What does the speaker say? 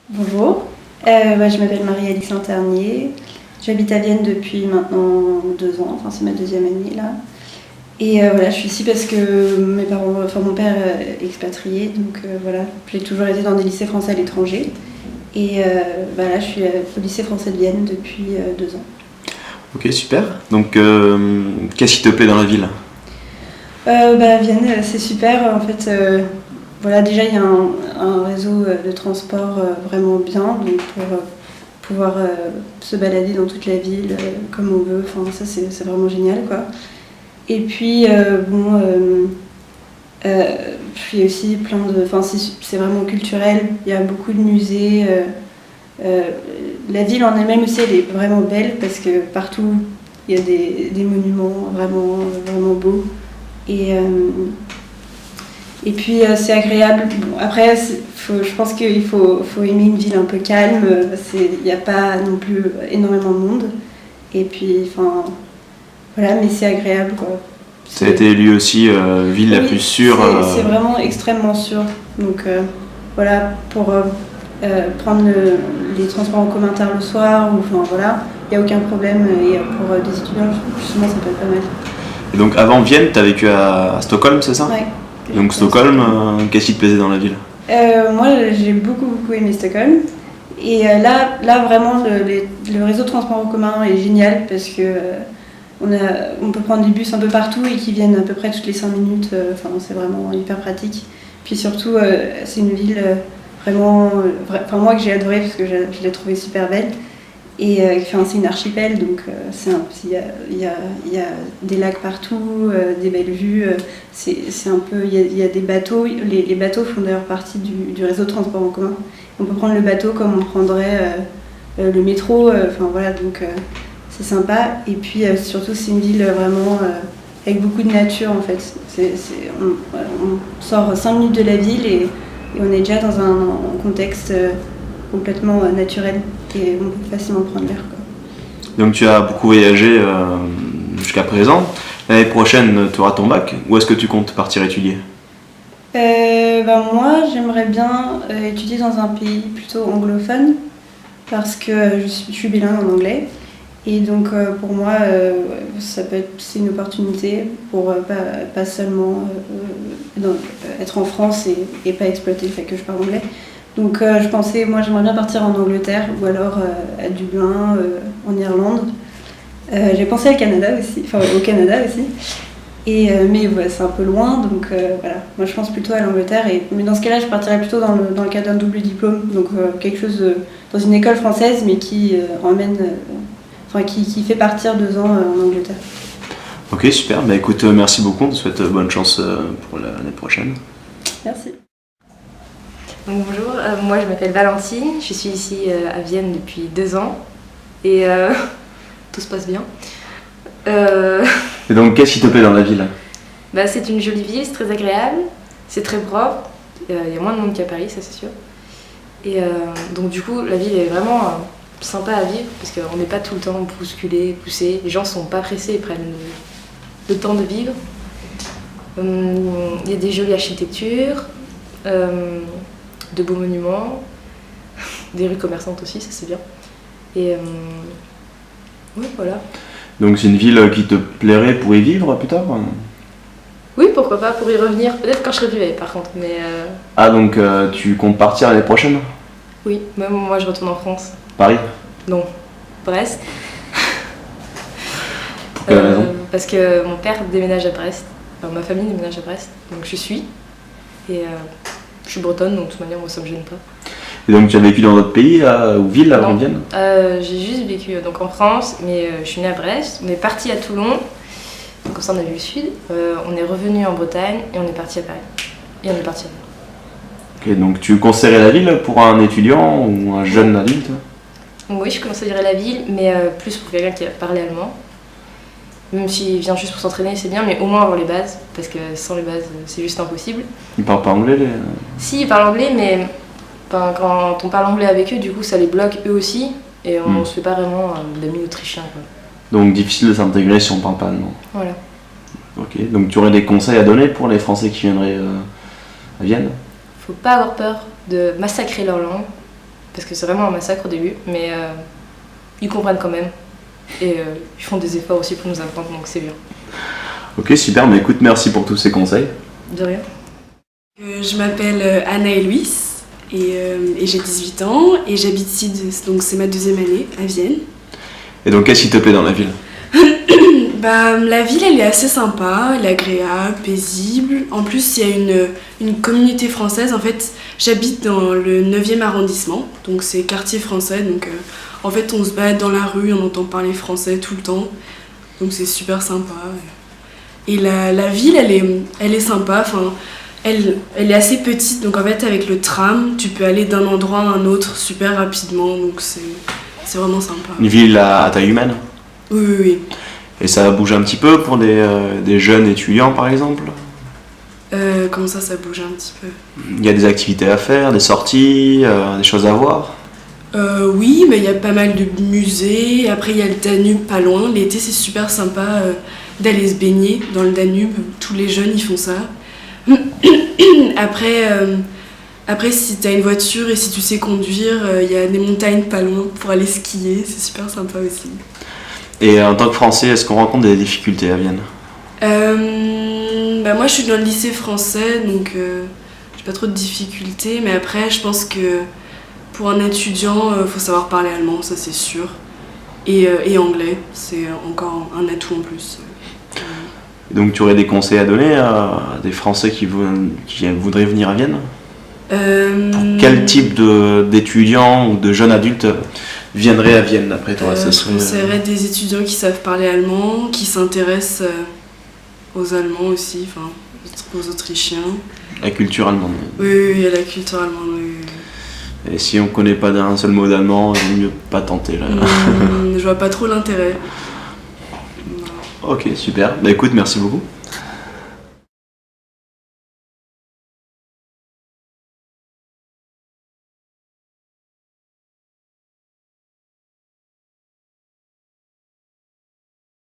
Bonjour, je m'appelle Marie-Alix Lanternier, j'habite à Vienne depuis maintenant 2 ans, enfin c'est ma deuxième année là. Et voilà, je suis ici parce que mon père est expatrié, donc voilà, j'ai toujours été dans des lycées français à l'étranger. Et là, je suis au lycée français de Vienne depuis 2 ans. Ok, super. Donc, qu'est-ce qui te plaît dans la ville? Vienne, c'est super. En fait, voilà, déjà, il y a un réseau de transport vraiment bien, donc pour pouvoir se balader dans toute la ville comme on veut. Enfin, ça, c'est vraiment génial, quoi. Et puis, il y a aussi plein de... Enfin, c'est vraiment culturel. Il y a beaucoup de musées. Euh, la ville en elle-même aussi, elle est vraiment belle parce que partout, il y a des monuments vraiment, vraiment beaux. Et, c'est agréable. Bon, après, je pense qu'il faut aimer une ville un peu calme. Il n'y a pas non plus énormément de monde. Et puis, enfin, voilà, mais c'est agréable, quoi. Ça a été élu aussi ville la Oui, plus sûre. c'est vraiment extrêmement sûr. Donc voilà, pour prendre les transports en commun tard le soir, enfin voilà, il n'y a aucun problème. Et pour des étudiants, justement, ça peut être pas mal. Et donc, avant Vienne, tu as vécu à Stockholm, c'est ça? Ouais. Donc, Stockholm, qu'est-ce qui te plaisait dans la ville? Moi, j'ai beaucoup aimé Stockholm. Et là vraiment, le réseau de transport en commun est génial parce que on peut prendre des bus un peu partout et qui viennent à peu près toutes les 5 minutes. Enfin, c'est vraiment hyper pratique. Puis surtout, c'est une ville vraiment, moi que j'ai adorée parce que je l'ai trouvée super belle. Et c'est une archipel, donc il y a des lacs partout, des belles vues. C'est un peu, il y a des bateaux. Les bateaux font d'ailleurs partie du réseau de transport en commun. On peut prendre le bateau comme on prendrait le métro. Enfin voilà, donc c'est sympa. Et puis surtout, c'est une ville vraiment avec beaucoup de nature en fait. On sort 5 minutes de la ville et on est déjà dans un contexte complètement naturel et on peut facilement prendre l'air, quoi. Donc, tu as beaucoup voyagé jusqu'à présent. L'année prochaine, tu auras ton bac. Où est-ce que tu comptes partir étudier? Moi, j'aimerais bien étudier dans un pays plutôt anglophone parce que je suis bilingue en anglais. Et donc pour moi, c'est une opportunité pour pas seulement être en France et pas exploiter le fait que je parle anglais. Donc j'aimerais bien partir en Angleterre ou alors à Dublin, en Irlande. J'ai pensé au Canada aussi. Mais ouais, c'est un peu loin, donc voilà. Moi je pense plutôt à l'Angleterre. Mais dans ce cas-là, je partirais plutôt dans le cadre d'un double diplôme, donc quelque chose dans une école française, mais qui qui fait partir 2 ans en Angleterre. Ok, super. Bah écoute, merci beaucoup. On te souhaite bonne chance pour l'année prochaine. Merci. Donc, bonjour, moi je m'appelle Valentine, je suis ici à Vienne depuis 2 ans et tout se passe bien. Et donc, qu'est-ce qui te plaît dans la ville? C'est une jolie ville, c'est très agréable, c'est très propre, il y a moins de monde qu'à Paris, ça c'est sûr. Et donc du coup la ville est vraiment sympa à vivre parce qu'on n'est pas tout le temps bousculé, poussé, les gens sont pas pressés, ils prennent le temps de vivre. Il y a des jolies architectures. De beaux monuments, des rues commerçantes aussi, ça c'est bien. Et oui, voilà. Donc, c'est une ville qui te plairait pour y vivre plus tard? Oui, pourquoi pas, pour y revenir, peut-être quand je serai plus vieille par contre, mais Ah, donc tu comptes partir l'année prochaine? oui, même moi je retourne en France. Paris? Non, Brest. Pour quelle raison? Parce que mon père déménage à Brest, enfin ma famille déménage à Brest, donc je suis. Et je suis bretonne, donc de toute manière, moi ça me gêne pas. Et donc, tu as vécu dans d'autres pays ou villes avant Non, Vienne? j'ai juste vécu donc, en France, mais je suis née à Brest. On est parti à Toulon, donc comme ça on a vu le sud. On est revenu en Bretagne et on est parti à Paris. Et on est parti à Lyon. Ok, donc tu conseillerais la ville pour un étudiant ou un jeune adulte? Donc oui, je conseillerais la ville, mais plus pour quelqu'un qui parle allemand. Même s'il vient juste pour s'entraîner, c'est bien, mais au moins avoir les bases, parce que sans les bases, c'est juste impossible. Ils parlent pas anglais Si, ils parlent anglais, mais quand on parle anglais avec eux, du coup, ça les bloque eux aussi, et on se fait pas vraiment d'amis autrichiens, quoi. Donc difficile de s'intégrer si on parle pas allemand. Voilà. Ok, donc tu aurais des conseils à donner pour les Français qui viendraient à Vienne? Faut pas avoir peur de massacrer leur langue, parce que c'est vraiment un massacre au début, mais ils comprennent quand même. Et ils font des efforts aussi pour nous apprendre, donc c'est bien. Ok, super, mais écoute, merci pour tous ces conseils. De rien. Je m'appelle Anna Héloïse et j'ai 18 ans et j'habite ici, donc c'est ma 2e année à Vienne. Et donc, qu'est-ce qui te plaît dans la ville? La ville, elle est assez sympa, elle est agréable, paisible. En plus, il y a une communauté française. En fait, j'habite dans le 9e arrondissement, donc c'est quartier français. Donc, en fait, on se balade dans la rue, on entend parler français tout le temps. Donc, c'est super sympa. Et la ville, elle est sympa. Enfin, elle est assez petite, donc en fait, avec le tram, tu peux aller d'un endroit à un autre super rapidement. Donc, c'est vraiment sympa. Une ville à taille humaine? Oui. Et ça bouge un petit peu pour des jeunes étudiants, par exemple? Comment ça bouge un petit peu? Il y a des activités à faire, des sorties, des choses à voir? Oui, mais il y a pas mal de musées. Après, il y a le Danube pas loin. L'été, c'est super sympa d'aller se baigner dans le Danube. Tous les jeunes, ils font ça. Après, si tu as une voiture et si tu sais conduire, il y a des montagnes pas loin pour aller skier. C'est super sympa aussi. Et en tant que Français, est-ce qu'on rencontre des difficultés à Vienne? Moi, je suis dans le lycée français, donc j'ai pas trop de difficultés. Mais après, je pense que pour un étudiant, faut savoir parler allemand, ça c'est sûr. Et anglais, c'est encore un atout en plus. Donc tu aurais des conseils à donner à des Français qui voudraient venir à Vienne? Quel type d'étudiants ou de jeunes adultes viendraient à Vienne d'après toi? Je conseillerais des étudiants qui savent parler allemand, qui s'intéressent aux Allemands aussi, enfin aux Autrichiens. La culture allemande. Oui, la culture allemande, oui. Et si on connaît pas d'un seul mot d'allemand, il vaut mieux pas tenter là. Je vois pas trop l'intérêt. Ok, super. Bah écoute, merci beaucoup.